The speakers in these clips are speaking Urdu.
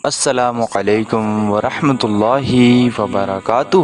السلام علیکم ورحمۃ اللہ وبرکاتہ۔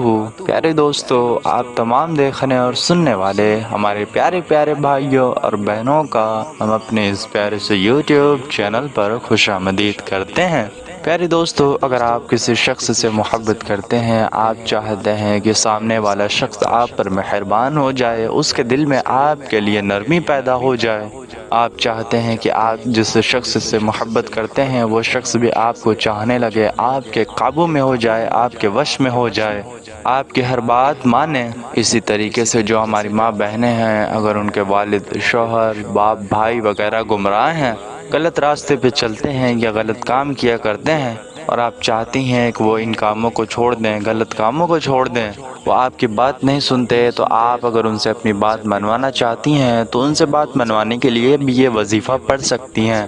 پیارے دوستو، آپ تمام دیکھنے اور سننے والے ہمارے پیارے پیارے بھائیوں اور بہنوں کا ہم اپنے اس پیارے سے یوٹیوب چینل پر خوش آمدید کرتے ہیں۔ پیارے دوستو، اگر آپ کسی شخص سے محبت کرتے ہیں، آپ چاہتے ہیں کہ سامنے والا شخص آپ پر مہربان ہو جائے، اس کے دل میں آپ کے لیے نرمی پیدا ہو جائے، آپ چاہتے ہیں کہ آپ جس شخص سے محبت کرتے ہیں وہ شخص بھی آپ کو چاہنے لگے، آپ کے قابو میں ہو جائے، آپ کے وش میں ہو جائے، آپ کی ہر بات مانے۔ اسی طریقے سے جو ہماری ماں بہنیں ہیں، اگر ان کے والد، شوہر، باپ، بھائی وغیرہ گمراہ ہیں، غلط راستے پہ چلتے ہیں یا غلط کام کیا کرتے ہیں، اور آپ چاہتی ہیں کہ وہ ان کاموں کو چھوڑ دیں، غلط کاموں کو چھوڑ دیں، وہ آپ کی بات نہیں سنتے، تو آپ اگر ان سے اپنی بات منوانا چاہتی ہیں تو ان سے بات منوانے کے لیے بھی یہ وظیفہ پڑھ سکتی ہیں۔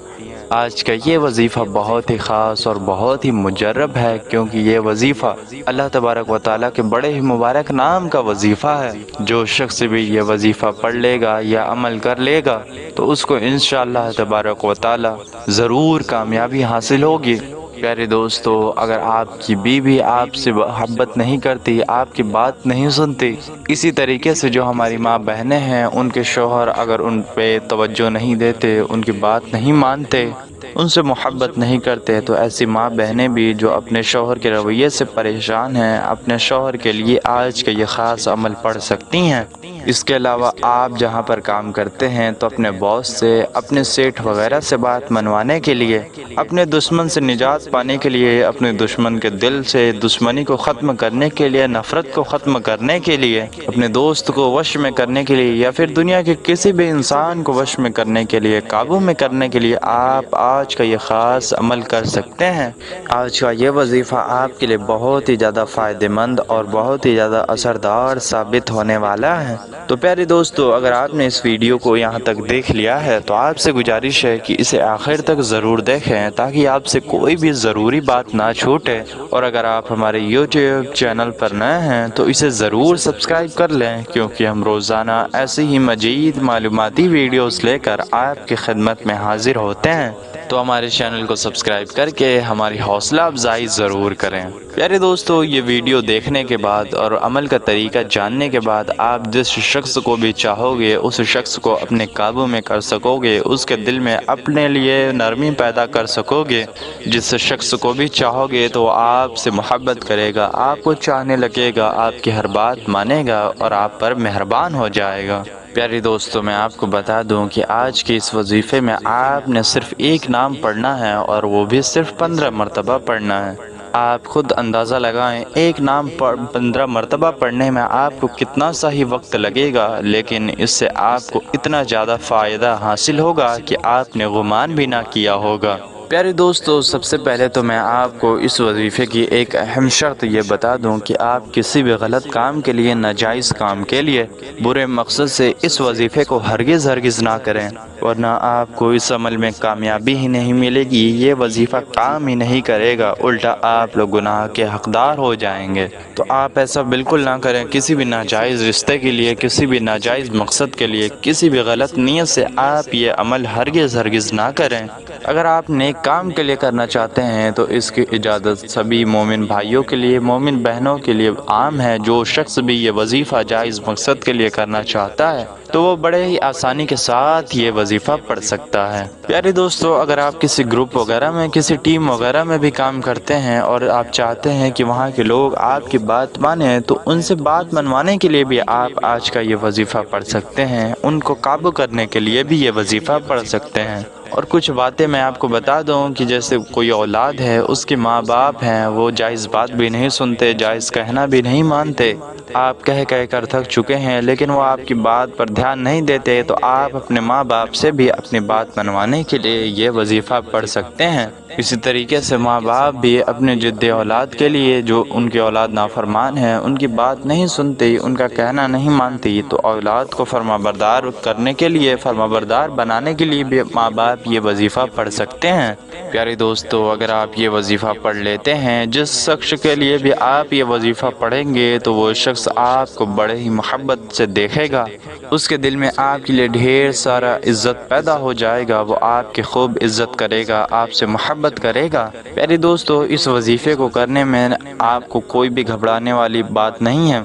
آج کا یہ وظیفہ بہت ہی خاص اور بہت ہی مجرب ہے، کیونکہ یہ وظیفہ اللہ تبارک و تعالیٰ کے بڑے ہی مبارک نام کا وظیفہ ہے۔ جو شخص بھی یہ وظیفہ پڑھ لے گا یا عمل کر لے گا تو اس کو انشاءاللہ تبارک و تعالیٰ ضرور کامیابی حاصل ہوگی۔ پیارے دوستو، اگر آپ کی بیوی آپ سے محبت نہیں کرتی، آپ کی بات نہیں سنتی، اسی طریقے سے جو ہماری ماں بہنیں ہیں، ان کے شوہر اگر ان پہ توجہ نہیں دیتے، ان کی بات نہیں مانتے، ان سے محبت نہیں کرتے، تو ایسی ماں بہنیں بھی جو اپنے شوہر کے رویے سے پریشان ہیں، اپنے شوہر کے لیے آج کا یہ خاص عمل پڑھ سکتی ہیں۔ اس کے علاوہ آپ جہاں پر کام کرتے ہیں تو اپنے باس سے، اپنے سیٹھ وغیرہ سے بات منوانے کے لیے، اپنے دشمن سے نجات پانے کے لیے، اپنے دشمن کے دل سے دشمنی کو ختم کرنے کے لیے، نفرت کو ختم کرنے کے لیے، اپنے دوست کو وش میں کرنے کے لیے، یا پھر دنیا کے کسی بھی انسان کو وش میں کرنے کے لیے، قابو میں کرنے کے لیے آپ آج کا یہ خاص عمل کر سکتے ہیں۔ آج کا یہ وظیفہ آپ کے لیے بہت ہی زیادہ فائدہ مند اور بہت ہی زیادہ اثردار ثابت ہونے والا ہے۔ تو پیارے دوستو، اگر آپ نے اس ویڈیو کو یہاں تک دیکھ لیا ہے تو آپ سے گزارش ہے کہ اسے آخر تک ضرور دیکھیں، تاکہ آپ سے کوئی بھی ضروری بات نہ چھوٹے، اور اگر آپ ہمارے یوٹیوب چینل پر نئے ہیں تو اسے ضرور سبسکرائب کر لیں، کیونکہ ہم روزانہ ایسی ہی مزید معلوماتی ویڈیوز لے کر آپ کی خدمت میں حاضر ہوتے ہیں۔ تو ہمارے چینل کو سبسکرائب کر کے ہماری حوصلہ افزائی ضرور کریں۔ پیارے دوستو، یہ ویڈیو دیکھنے کے بعد اور عمل کا طریقہ جاننے کے بعد آپ جس شخص کو بھی چاہو گے اس شخص کو اپنے قابو میں کر سکو گے، اس کے دل میں اپنے لیے نرمی پیدا کر سکو گے۔ جس شخص کو بھی چاہو گے تو وہ آپ سے محبت کرے گا، آپ کو چاہنے لگے گا، آپ کی ہر بات مانے گا اور آپ پر مہربان ہو جائے گا۔ پیارے دوستو، میں آپ کو بتا دوں کہ آج کے اس وظیفے میں آپ نے صرف ایک نام پڑھنا ہے، اور وہ بھی صرف 15 مرتبہ پڑھنا ہے۔ آپ خود اندازہ لگائیں، ایک نام 15 مرتبہ پڑھنے میں آپ کو کتنا سا ہی وقت لگے گا، لیکن اس سے آپ کو اتنا زیادہ فائدہ حاصل ہوگا کہ آپ نے گمان بھی نہ کیا ہوگا۔ پیارے دوستو، سب سے پہلے تو میں آپ کو اس وظیفے کی ایک اہم شرط یہ بتا دوں کہ آپ کسی بھی غلط کام کے لیے، ناجائز کام کے لیے، برے مقصد سے اس وظیفے کو ہرگز نہ کریں، ورنہ آپ کو اس عمل میں کامیابی ہی نہیں ملے گی، یہ وظیفہ کام ہی نہیں کرے گا، الٹا آپ لوگ گناہ کے حقدار ہو جائیں گے۔ تو آپ ایسا بالکل نہ کریں، کسی بھی ناجائز رشتے کے لیے، کسی بھی ناجائز مقصد کے لیے، کسی بھی غلط نیت سے آپ یہ عمل ہرگز نہ کریں۔ اگر آپ نیک کام کے لیے کرنا چاہتے ہیں تو اس کی اجازت سبھی مومن بھائیوں کے لیے، مومن بہنوں کے لیے عام ہے۔ جو شخص بھی یہ وظیفہ جائز مقصد کے لیے کرنا چاہتا ہے تو وہ بڑے ہی آسانی کے ساتھ یہ وظیفہ پڑھ سکتا ہے۔ پیارے دوستو، اگر آپ کسی گروپ وغیرہ میں، کسی ٹیم وغیرہ میں بھی کام کرتے ہیں اور آپ چاہتے ہیں کہ وہاں کے لوگ آپ کی بات مانیں، تو ان سے بات منوانے کے لیے بھی آپ آج کا یہ وظیفہ پڑھ سکتے ہیں، ان کو قابو کرنے کے لیے بھی یہ وظیفہ پڑھ سکتے ہیں۔ اور کچھ باتیں میں آپ کو بتا دوں کہ جیسے کوئی اولاد ہے، اس کے ماں باپ ہیں، وہ جائز بات بھی نہیں سنتے، جائز کہنا بھی نہیں مانتے، آپ کہہ کر تھک چکے ہیں لیکن وہ آپ کی بات پر دھیان نہیں دیتے، تو آپ اپنے ماں باپ سے بھی اپنی بات منوانے کے لیے یہ وظیفہ پڑھ سکتے ہیں۔ اسی طریقے سے ماں باپ بھی اپنے ضد اولاد کے لیے، جو ان کی اولاد نافرمان ہے، ان کی بات نہیں سنتی، ان کا کہنا نہیں مانتی، تو اولاد کو فرمانبردار کرنے کے لیے، فرمانبردار بنانے کے لیے بھی ماں باپ یہ وظیفہ پڑھ سکتے ہیں۔ پیارے دوستو، اگر آپ یہ وظیفہ پڑھ لیتے ہیں، جس شخص کے لیے بھی آپ یہ وظیفہ پڑھیں گے تو وہ شخص آپ کو بڑے ہی محبت سے دیکھے گا، اس کے دل میں آپ کے لیے ڈھیر سارا عزت پیدا ہو جائے گا، وہ آپ کی خوب عزت کرے گا، آپ سے محبت محبت کرے گا۔ پیارے دوستو، اس وظیفے کو کرنے میں آپ کو کوئی بھی گھبرانے والی بات نہیں ہے،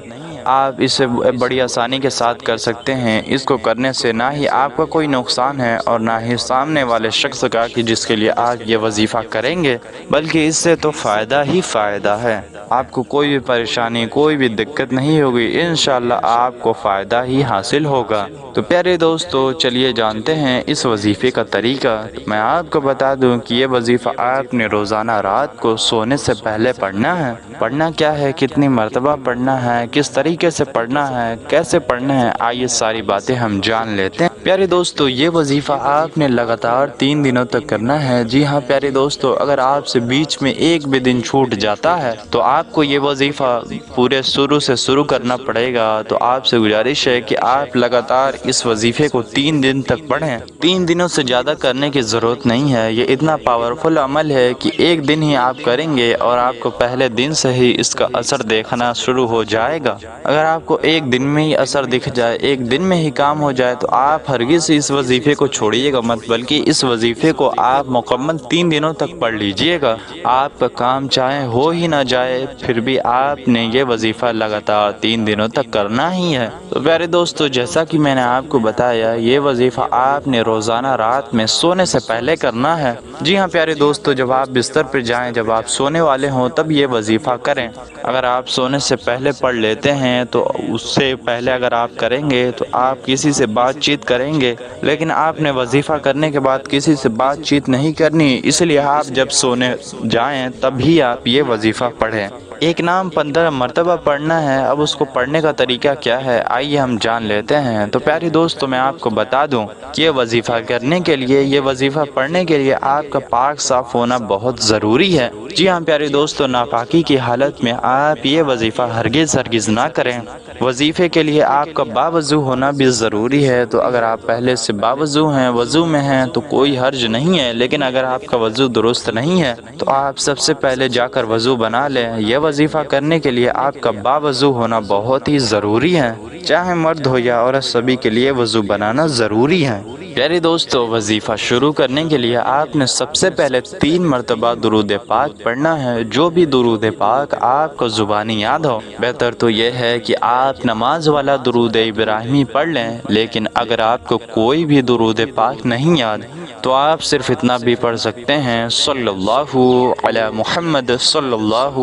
آپ اسے بڑی آسانی کے ساتھ کر سکتے ہیں۔ اس کو کرنے سے نہ ہی آپ کا کوئی نقصان ہے اور نہ ہی سامنے والے شخص کا کہ جس کے لیے آپ یہ وظیفہ کریں گے، بلکہ اس سے تو فائدہ ہی فائدہ ہے۔ آپ کو کوئی بھی پریشانی، کوئی بھی دقت نہیں ہوگی، انشاءاللہ آپ کو فائدہ ہی حاصل ہوگا۔ تو پیارے دوستو، چلیے جانتے ہیں اس وظیفے کا طریقہ۔ میں آپ کو بتا دوں کہ یہ وظیفہ آپ نے روزانہ رات کو سونے سے پہلے پڑھنا ہے۔ پڑھنا کیا ہے، کتنی مرتبہ پڑھنا ہے، کس طریقے سے پڑھنا ہے، کیسے پڑھنا ہے، آئیے ساری باتیں ہم جان لیتے ہیں۔ پیارے دوستو، یہ وظیفہ آپ نے لگاتار 3 دنوں تک کرنا ہے۔ جی ہاں پیارے دوستو، اگر آپ سے بیچ میں ایک بھی دن چھوٹ جاتا ہے تو آپ کو یہ وظیفہ پورے شروع سے شروع کرنا پڑے گا۔ تو آپ سے گزارش ہے کہ آپ لگاتار اس وظیفے کو 3 دن تک پڑھیں۔ 3 دنوں سے زیادہ کرنے کی ضرورت نہیں ہے، یہ اتنا پاورفل عمل ہے کہ ایک دن ہی آپ کریں گے اور آپ کو پہلے دن سے ہی اس کا اثر دیکھنا شروع ہو جائے گا۔ اگر آپ کو ایک دن میں ہی اثر دکھ جائے، ایک دن میں ہی کام ہو جائے، تو آپ ہرگز اس وظیفے کو چھوڑیے گا مت، بلکہ اس وظیفے کو آپ مکمل 3 دنوں تک پڑھ لیجئے گا۔ آپ کا کام چاہے ہو ہی نہ جائے، پھر بھی آپ نے یہ وظیفہ لگاتار 3 دنوں تک کرنا ہی ہے۔ تو پیارے دوستو، جیسا کہ میں نے آپ کو بتایا، یہ وظیفہ آپ نے روزانہ رات میں سونے سے پہلے کرنا ہے۔ جی ہاں پیارے دوستو، جب آپ بستر پر جائیں، جب آپ سونے والے ہوں، تب یہ وظیفہ کریں۔ اگر آپ سونے سے پہلے پڑھ لیتے ہیں تو اس سے پہلے اگر آپ کریں گے تو آپ کسی سے بات چیت کریں گے، لیکن آپ نے وظیفہ کرنے کے بعد کسی سے بات چیت نہیں کرنی، اس لیے آپ جب سونے جائیں تب ہی آپ یہ وظیفہ پڑھیں۔ ایک نام 15 مرتبہ پڑھنا ہے۔ اب اس کو پڑھنے کا طریقہ کیا ہے، آئیے ہم جان لیتے ہیں۔ تو پیارے دوستو، میں آپ کو بتا دوں کہ یہ وظیفہ کرنے کے لیے، یہ وظیفہ پڑھنے کے لیے آپ کا پاک صاف ہونا بہت ضروری ہے۔ جی ہاں پیارے دوستو، ناپاکی کی حالت میں آپ یہ وظیفہ ہرگز نہ کریں۔ وظیفے کے لیے آپ کا باوضو ہونا بھی ضروری ہے۔ تو اگر آپ پہلے سے باوضو ہیں، وضو میں ہیں، تو کوئی حرج نہیں ہے، لیکن اگر آپ کا وضو درست نہیں ہے تو آپ سب سے پہلے جا کر وضو بنا لیں۔ یہ وظیفہ کرنے کے لیے آپ کا باوضو ہونا بہت ہی ضروری ہے، چاہے مرد ہو یا عورت، سبھی کے لیے وضو بنانا ضروری ہے۔ پیارے دوستو، وظیفہ شروع کرنے کے لیے آپ نے سب سے پہلے 3 مرتبہ درود پاک پڑھنا ہے۔ جو بھی درود پاک آپ کو زبانی یاد ہو، بہتر تو یہ ہے کہ آپ نماز والا درود ابراہیمی پڑھ لیں، لیکن اگر آپ کو کوئی بھی درود پاک نہیں یاد تو آپ صرف اتنا بھی پڑھ سکتے ہیں، صلی اللہ علی محمد، صلی اللہ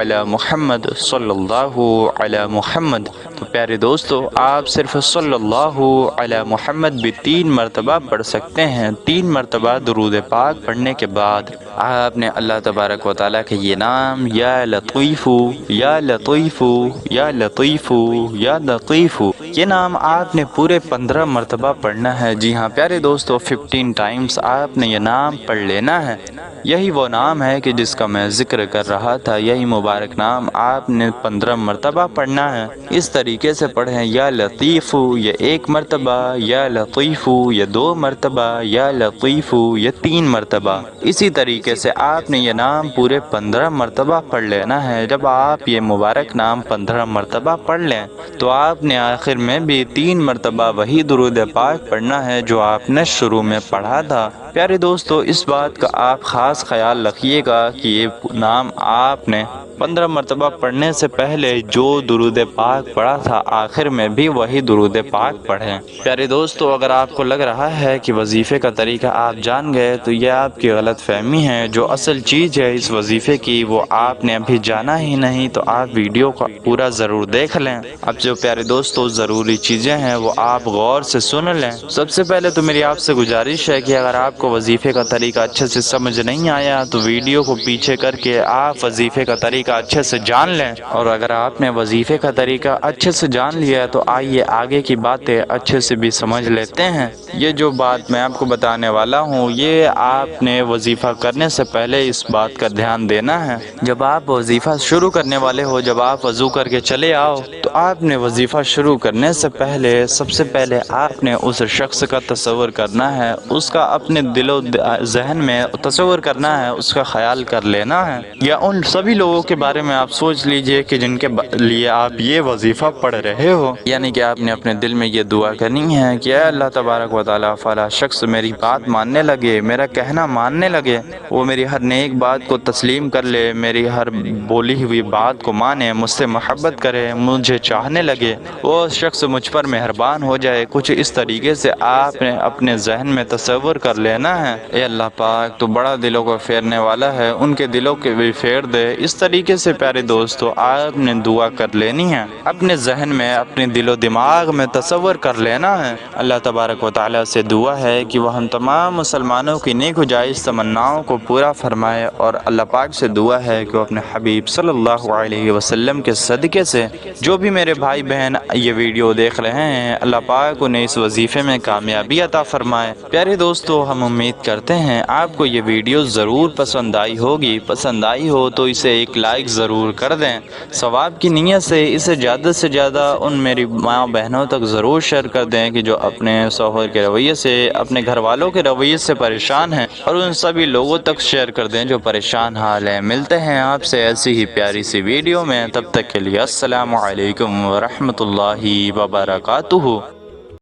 علی محمد، صلی اللہ علی محمد۔ تو پیارے دوستو، آپ صرف صلی اللہ علی محمد بھی 3 مرتبہ پڑھ سکتے ہیں۔ 3 مرتبہ درود پاک پڑھنے کے بعد آپ نے اللہ تبارک و تعالیٰ کے یہ نام، یا لطیف یا لطیف یا لطیف یا لطیف، یہ نام آپ نے پورے 15 مرتبہ پڑھنا ہے۔ جی ہاں پیارے دوستو، 15 ٹائمز آپ نے یہ نام پڑھ لینا ہے۔ یہی وہ نام ہے کہ جس کا میں ذکر کر رہا تھا، یہی مبارک نام آپ نے 15 مرتبہ پڑھنا ہے۔ اس طریقے سے پڑھیں، یا لطیف یہ 1 مرتبہ، یا لطیف یہ 2 مرتبہ، یا لطیف یہ 3 مرتبہ۔ اسی طریقے سے آپ نے یہ نام پورے 15 مرتبہ پڑھ لینا ہے۔ جب آپ یہ مبارک نام 15 مرتبہ پڑھ لیں تو آپ نے آخر میں بھی 3 مرتبہ وہی درود پاک پڑھنا ہے جو آپ نے شروع میں پڑھا تھا۔ پیارے دوستو، اس بات کا آپ خاص خیال رکھیے گا کہ یہ نام آپ نے 15 مرتبہ پڑھنے سے پہلے جو درود پاک پڑھا تھا، آخر میں بھی وہی درود پاک پڑھیں۔ پیارے دوستو، اگر آپ کو لگ رہا ہے کہ وظیفے کا طریقہ آپ جان گئے تو یہ آپ کی غلط فہمی ہے۔ جو اصل چیز ہے اس وظیفے کی وہ آپ نے ابھی جانا ہی نہیں، تو آپ ویڈیو کو پورا ضرور دیکھ لیں۔ اب جو پیارے دوستو ضروری چیزیں ہیں وہ آپ غور سے سن لیں۔ سب سے پہلے تو میری آپ سے گزارش ہے کہ اگر آپ کو وظیفے کا طریقہ اچھے سے سمجھ نہیں آیا تو ویڈیو کو پیچھے کر کے آپ وظیفے کا طریقہ اچھے سے جان لیں، اور اگر آپ نے وظیفے کا طریقہ اچھے سے جان لیا تو آئیے آگے کی باتیں اچھے سے بھی سمجھ لیتے ہیں۔ یہ جو بات میں آپ کو بتانے والا ہوں، یہ آپ نے وظیفہ کرنے سے پہلے اس بات کا دھیان دینا ہے۔ جب آپ وظیفہ شروع کرنے والے ہو، جب آپ وضو کر کے چلے آؤ، تو آپ نے وظیفہ شروع کرنے سے پہلے سب سے پہلے آپ نے اس شخص کا تصور کرنا ہے، اس کا اپنے دل و ذہن میں تصور کرنا ہے، اس کا خیال کر لینا ہے، یا ان سبھی لوگوں کے بارے میں آپ سوچ لیجئے کہ جن کے لیے آپ یہ وظیفہ پڑھ رہے ہو، یعنی کہ آپ نے اپنے دل میں یہ دعا کرنی ہے کہ اے اللہ تبارک و تعالیٰ، فلاں شخص میری بات ماننے لگے، میرا کہنا ماننے لگے، وہ میری ہر نیک بات کو تسلیم کر لے، میری ہر بولی ہوئی بات کو مانے، مجھ سے محبت کرے، مجھے چاہنے لگے، وہ شخص مجھ پر مہربان ہو جائے۔ کچھ اس طریقے سے آپ نے اپنے ذہن میں تصور کر لینا ہے۔ اے اللہ پاک، تو بڑا دلوں کو پھیرنے والا ہے، ان کے دلوں کے بھی پھیر دے۔ اس طریقے سے پیارے دوستو آپ نے دعا کر لینی ہے، اپنے ذہن میں، اپنے دل و دماغ میں تصور کر لینا ہے۔ اللہ تبارک و تعالیٰ سے دعا ہے کہ وہ ہم تمام مسلمانوں کی نیک و جائز تمناؤں کو پورا فرمائے، اور اللہ پاک سے دعا ہے کہ وہ اپنے حبیب صلی اللہ علیہ وسلم کے صدقے سے جو بھی میرے بھائی بہن یہ ویڈیو دیکھ رہے ہیں، اللہ پاک انہیں اس وظیفے میں کامیابی عطا فرمائے۔ پیارے دوستو، ہم امید کرتے ہیں آپ کو یہ ویڈیو ضرور پسند آئی ہوگی۔ پسند آئی ہو تو اسے ایک لائک ضرور کر دیں۔ ثواب کی نیت سے اسے زیادہ سے زیادہ ان میری ماں بہنوں تک ضرور شیئر کر دیں کہ جو اپنے شوہر کے رویے سے، اپنے گھر والوں کے رویے سے پریشان ہیں، اور ان سبھی لوگوں تک شیئر کر دیں جو پریشان حال ہیں۔ ملتے ہیں آپ سے ایسی ہی پیاری سی ویڈیو میں، تب تک کے لیے السلام علیکم ورحمۃ اللہ وبرکاتہ۔